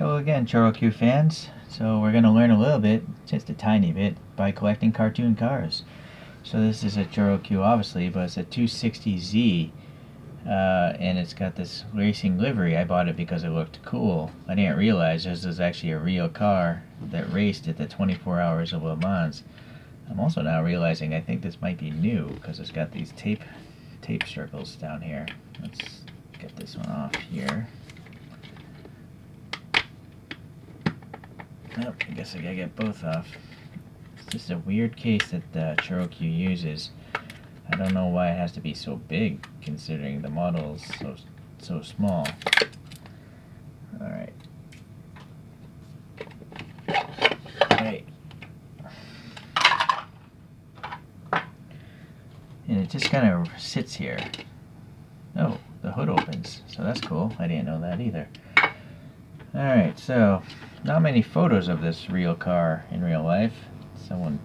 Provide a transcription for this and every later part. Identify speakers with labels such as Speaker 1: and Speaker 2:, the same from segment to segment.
Speaker 1: Hello again, ChoroQ fans. So we're going to learn a little bit, just a tiny bit, by collecting cartoon cars. So this is a ChoroQ obviously, but it's a 260Z, and it's got this racing livery. I bought it because it looked cool. I didn't realize this is actually a real car that raced at the 24 Hours of LeMans. I'm also now realizing I think this might be new because it's got these tape circles down here. Let's get this one off here. Oh, I guess I gotta get both off. It's just a weird case that ChoroQ uses. I don't know why it has to be so big, considering the model is so small. Alright. Right. And it just kind of sits here. Oh, the hood opens, so that's cool. I didn't know that either. Alright, so not many photos of this real car in real life. Someone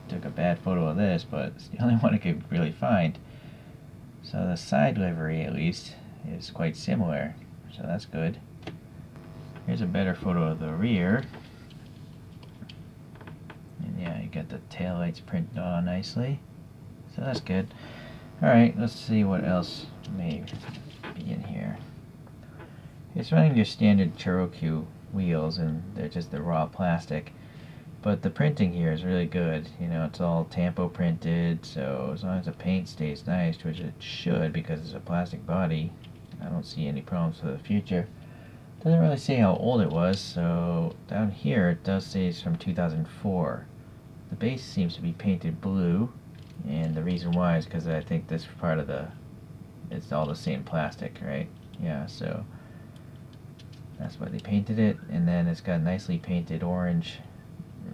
Speaker 1: took a bad photo of this, but it's the only one I could really find. So the side livery, at least, is quite similar, so that's good. Here's a better photo of the rear. And yeah, you got the taillights printed on nicely, so that's good. Alright, let's see what else may be in here. It's running your standard ChoroQ wheels, and they're just the raw plastic. But the printing here is really good. You know, it's all tampo printed, so as long as the paint stays nice, which it should because it's a plastic body, I don't see any problems for the future. Doesn't really say how old it was, so down here it does say it's from 2004. The base seems to be painted blue, and the reason why is because I think this part of it's all the same plastic, right? Yeah, so that's why they painted it. And then it's got nicely painted orange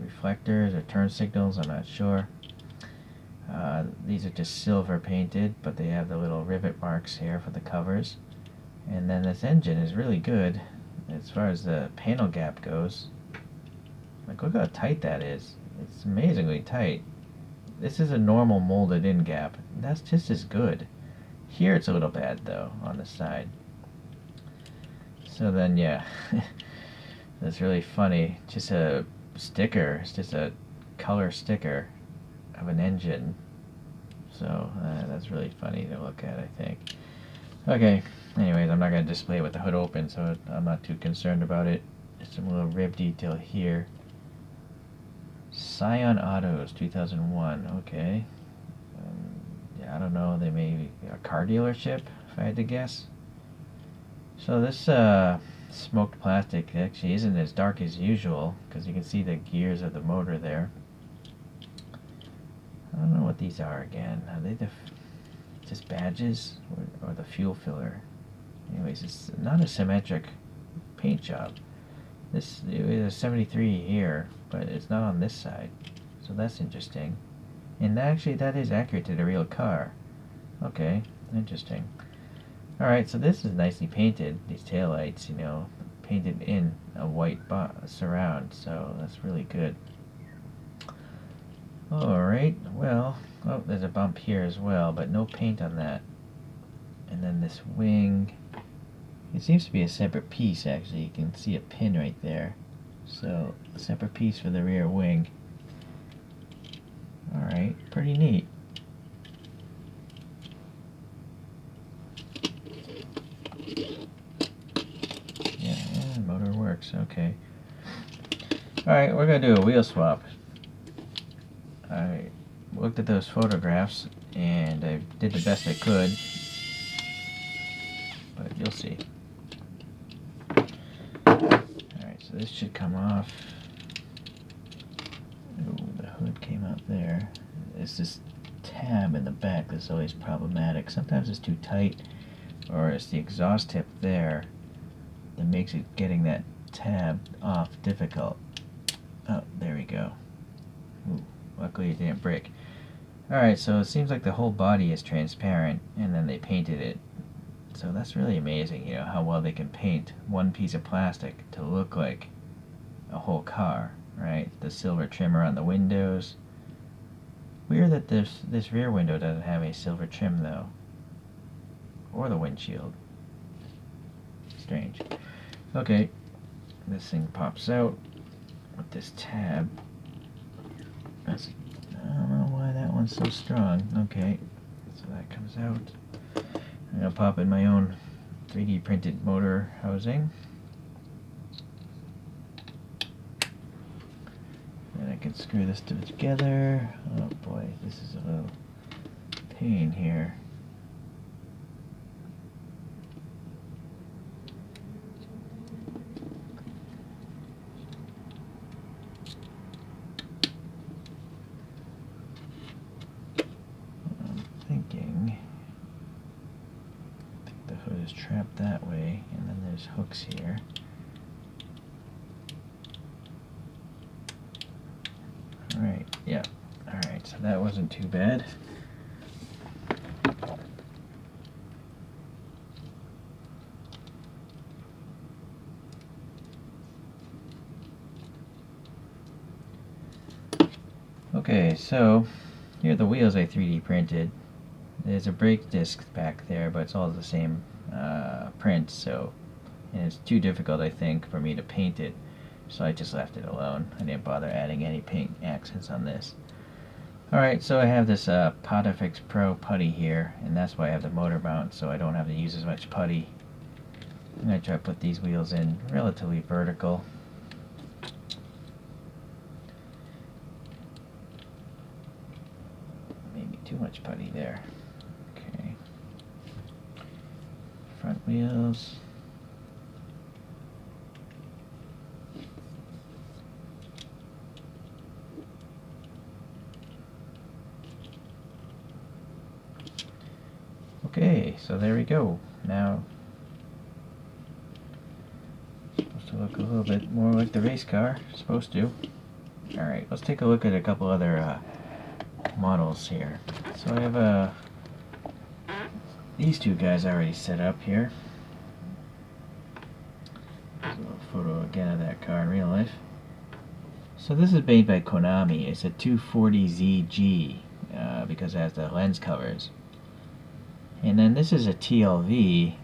Speaker 1: reflectors or turn signals, I'm not sure. These are just silver painted, but they have the little rivet marks here for the covers. And then this engine is really good as far as the panel gap goes. Like, look how tight that is. It's amazingly tight. This is a normal molded in gap. That's just as good. Here it's a little bad though on the side. So then, yeah, that's really funny. Just a sticker. It's just a color sticker of an engine. So that's really funny to look at, I think. Okay, anyways, I'm not going to display it with the hood open, so I'm not too concerned about it. Just some little rib detail here. Scion Autos, 2001. Okay. Yeah, I don't know. They may be a car dealership, if I had to guess. So this smoked plastic actually isn't as dark as usual, because you can see the gears of the motor there. I don't know what these are again. Are they just badges or the fuel filler? Anyways, it's not a symmetric paint job. This is a 73 here, but it's not on this side, so that's interesting. And actually, that is accurate to the real car. Okay, interesting. Alright, so this is nicely painted, these taillights, you know, painted in a white surround, so that's really good. Alright, well, oh, there's a bump here as well, but no paint on that. And then this wing, it seems to be a separate piece actually, you can see a pin right there. So, a separate piece for the rear wing. Alright, pretty neat. Yeah, motor works, okay. Alright, we're going to do a wheel swap. I looked at those photographs, and I did the best I could. But you'll see. Alright, so this should come off. Ooh, the hood came out there. It's this tab in the back that's always problematic. Sometimes it's too tight, or it's the exhaust tip there that makes it getting that tab off difficult. Oh, there we go. Ooh, luckily it didn't break. Alright, so it seems like the whole body is transparent, and then they painted it. So that's really amazing, you know, how well they can paint one piece of plastic to look like a whole car, right? The silver trimmer on the windows. Weird that this rear window doesn't have a silver trim though. Or the windshield. Strange. Okay, this thing pops out with this tab. I don't know why that one's so strong. Okay, so that comes out. I'm going to pop in my own 3D printed motor housing. And I can screw this together. Oh boy, this is a little pain here. Trapped that way, and then there's hooks here. Alright, yeah. Alright, so that wasn't too bad. Okay, so here are the wheels I 3D printed. There's a brake disc back there, but it's all the same print, so and it's too difficult, I think, for me to paint it, so I just left it alone. I didn't bother adding any paint accents on this. Alright, so I have this Potafix Pro putty here, and that's why I have the motor mount, so I don't have to use as much putty. I'm going to try to put these wheels in relatively vertical. Maybe too much putty there. Okay. Front wheels. Okay, so there we go. Now, supposed to look a little bit more like the race car. Supposed to. Alright, let's take a look at a couple other models here. So I have these two guys already set up here. There's a little photo again of that car in real life. So this is made by Konami. It's a 240ZG because it has the lens covers. And then this is a TLV,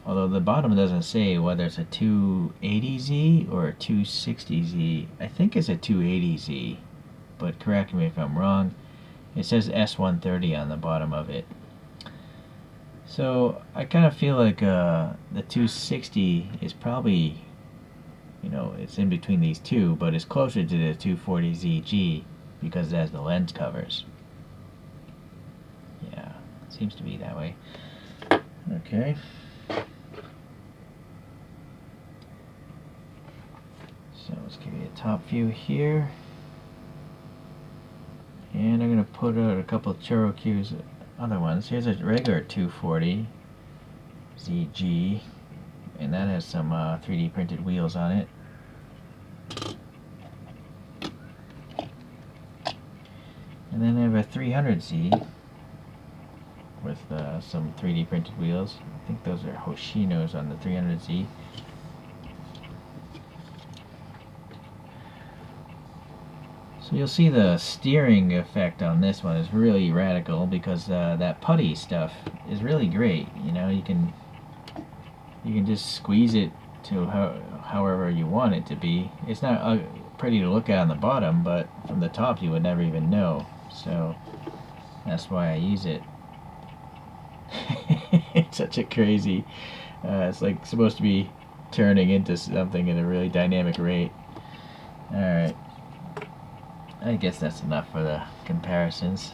Speaker 1: although the bottom doesn't say whether it's a 280Z or a 260Z. I think it's a 280Z, but correct me if I'm wrong. It says S130 on the bottom of it. So I kind of feel like the 260 is probably, you know, it's in between these two, but it's closer to the 240ZG because it has the lens covers. Yeah, seems to be that way. Okay. So let's give you a top view here. And I'm going to put out a couple of ChoroQ's other ones. Here's a regular 240 ZG, and that has some 3D printed wheels on it. And then I have a 300Z with some 3D printed wheels. I think those are Hoshinos on the 300Z. So you'll see the steering effect on this one is really radical because that putty stuff is really great. You know, you can just squeeze it to however you want it to be. It's not pretty to look at on the bottom, but from the top you would never even know. So that's why I use it. It's such a crazy. It's like supposed to be turning into something at a really dynamic rate. All right. I guess that's enough for the comparisons.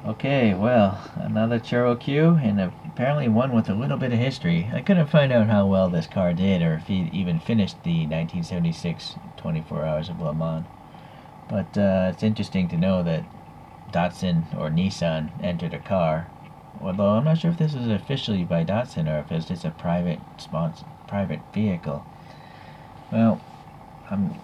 Speaker 1: Okay, well, another ChoroQ, and apparently one with a little bit of history. I couldn't find out how well this car did, or if he even finished the 1976 24 Hours of Le Mans. But it's interesting to know that Datsun or Nissan entered a car. Although I'm not sure if this is officially by Datsun or if it's just a private vehicle. Well,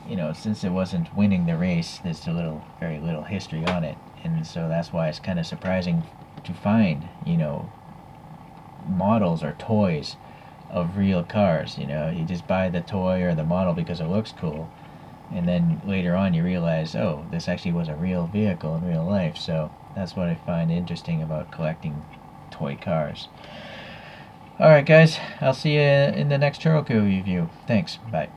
Speaker 1: you know, since it wasn't winning the race, there's very little history on it, and so that's why it's kind of surprising to find, you know, models or toys of real cars. You know, you just buy the toy or the model because it looks cool, and then later on you realize, oh, this actually was a real vehicle in real life. So that's what I find interesting about collecting toy cars. Alright guys, I'll see you in the next ChoroQ review. Thanks, bye.